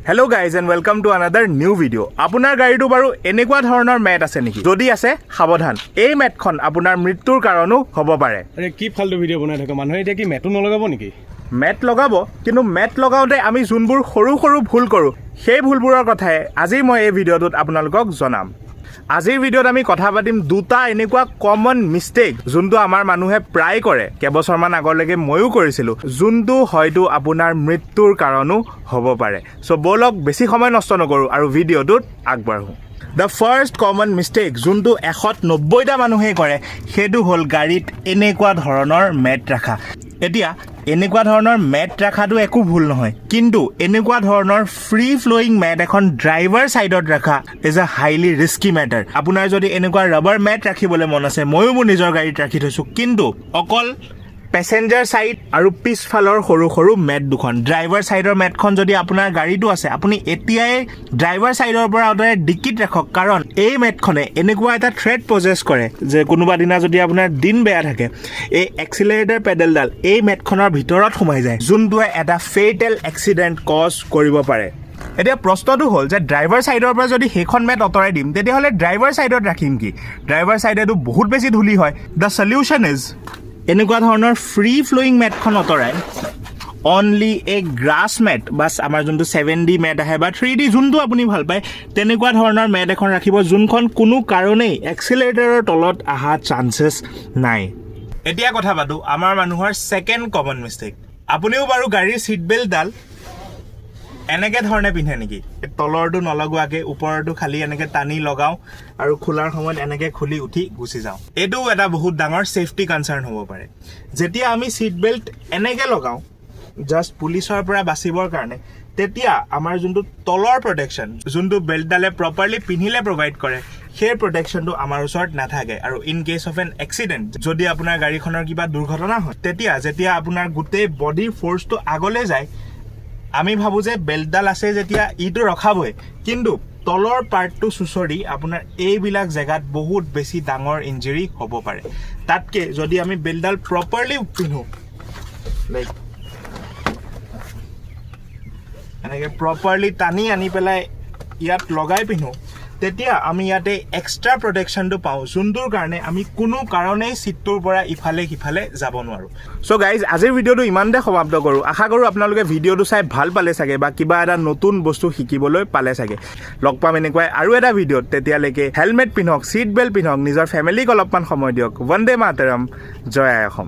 Hello guys and welcome to another new video. Apunar garitu baru enekwa dhoroner mat ase niki? Jodi ase sabodhan. Ei mat khon apunar mrittur karonu hobo pare. Are ki faltu video banai thaka manhe eta ki metu nolagabo niki? Mat logabo kintu mat logaote ami junbur horu horu bhul koru. Sei bhulburor kothae aji moi ei video tut apnalogok jonam. আজিৰ ভিডিঅ'ত আমি কথা পাতিম দুটা এনেকুৱা common mistake যোনটো আমাৰ মানুহে প্ৰায় কৰে কেবছৰমান আগলৈকে ময়ো কৰিছিলোঁ যোনটো হয়তো আপোনাৰ মৃত্যুৰ কাৰণো হ'ব পাৰে সো বলক বেছি সময় নষ্ট নকৰো আৰু ভিডিঅ'টোত আগবাঢ়ো The first common mistake যোনটো 190টা মানুহে কৰে সেইটো হ'ল গাড়ীত এনেকুৱা ধৰণৰ মেট ৰাখা এতিয়া এনেকুৱা ধৰণৰ মেট ৰাখাটো একো ভুল নহয় কিন্তু এনেকুৱা ধৰণৰ ফ্ৰী ফ্লোইং মেট এখন ড্ৰাইভাৰ সাইডত ৰাখা is a highly risky matter আপোনাৰ যদি এনেকুৱা ৰাবাৰ মেট ৰাখিবলৈ মন আছে ময়ো মোৰ নিজৰ গাড়ীত ৰাখি থৈছো কিন্তু অকল পেসেঞ্জাৰ সাইড আৰু পিছফালৰ সৰু সৰু মেট দুখন ড্ৰাইভাৰ সাইডৰ মেটখন যদি আপোনাৰ গাড়ীটো আছে আপুনি এতিয়াই ড্ৰাইভাৰ সাইডৰ পৰা আঁতৰাই ডিকিট ৰাখক কাৰণ এই মেটখনে এনেকুৱা এটা থ্ৰেট পজেছ কৰে যে কোনোবা দিনা যদি আপোনাৰ দিন বেয়া থাকে এই এক্সিলাৰেটৰ পেডেলডাল এই মেটখনৰ ভিতৰত সোমাই যায় যোনটোৱে এটা ফেটাল এক্সিডেন্ট কজ কৰিব পাৰে এতিয়া প্ৰশ্নটো হ'ল যে ড্ৰাইভাৰ সাইডৰ পৰা যদি হেখন মেট অতৰাই দিম তেতিয়াহ'লে ড্ৰাইভাৰ সাইডত ৰাখিম কি ড্ৰাইভাৰ সাইডেটো বহুত বেছি ধূলি হয় দ্য সলিউশন ইজ এনেকুৱা ধৰণৰ ফ্ৰী ফ্লোইং মেটখন অতৰাই অনলি এ গ্ৰাছ মেট বাছ আমাৰ যোনটো 7D মেট আহে বা 3D যোনটো আপুনি ভাল পায় তেনেকুৱা ধৰণৰ মেট এখন ৰাখিব যোনখন কোনো কাৰণেই এক্সিলাৰেটৰৰ তলত আহা চান্সেছ নাই এতিয়া কথা পাতো আমাৰ মানুহৰ সেকেন্ড কমন মিষ্টেক আপুনিও বাৰু গাড়ীৰ সিট বেল্টডাল এনেকে ধৰণে পিন্ধে নেকি তলৰটো নলগুৱাকে ওপৰটো খালি এনেকে টানি লগাও আৰু খোলাৰ সময়ত এনেকে খুলি উঠি গুচি যাও এটো এটা বহুত ডাঙৰ সেফটি কনসাৰ্ন হ'ব পাৰে যেতিয়া আমি সিট বেল্ট এনেকে লগাও জাস্ট পুলিচৰ পৰা বাচিবৰ কাৰণে তেতিয়া আমাৰ যোনটো তলৰ প্ৰটেকচন যোনটো বেল্টডালে প্ৰপাৰলি পিন্ধিলে প্ৰভাইড কৰে সেই প্ৰটেকচনটো আমাৰ ওচৰত নাথাকে আৰু in case of an accident যদি আপোনাৰ গাড়ীখনৰ কিবা দুৰ্ঘটনা হয় তেতিয়া আপোনাৰ গোটেই বডি ফোৰ্সটো আগলৈ যায় আমি ভাবো যে বেল্টডাল আছে যেতিয়া ইটো ৰখাবই কিন্তু তলৰ পাৰ্টটো সুচৰি আপোনাৰ এই বিলাক জায়গাত বহুত বেছি ডাঙৰ ইনজুৰি হ'ব পাৰে তাতকে যদি আমি বেল্টডাল প্ৰপাৰলি পিন্ধো লাইক এনেকে প্ৰপাৰলি টানি আনি পেলাই ইয়াত লগাই পিন্ধো তেতিয়া আমি ইয়াতে এক্সট্ৰা প্ৰটেকচনটো পাও যোনটোৰ কাৰণে আমি কোনো কাৰণে সিটটোৰ পৰা ইফালে কিফালে যাব নোৱাৰো সো গাইজ আজিৰ ভিডিওটো ইমানতে সমাপ্ত কৰো আশা কৰো আপোনালোকে ভিডিওটো চাই ভাল পালে চাগে বা কিবা এটা নতুন বস্তু শিকিবলৈ পালে চাগে লগ পাম এনেকৈ আৰু এটা ভিডিওত তেতিয়ালৈকে হেলমেট পিন্ধক সিট বেল্ট পিন্ধক নিজৰ ফ্যামিলিক অলপমান সময় দিয়ক বন্দে মাতৰম জয় অসম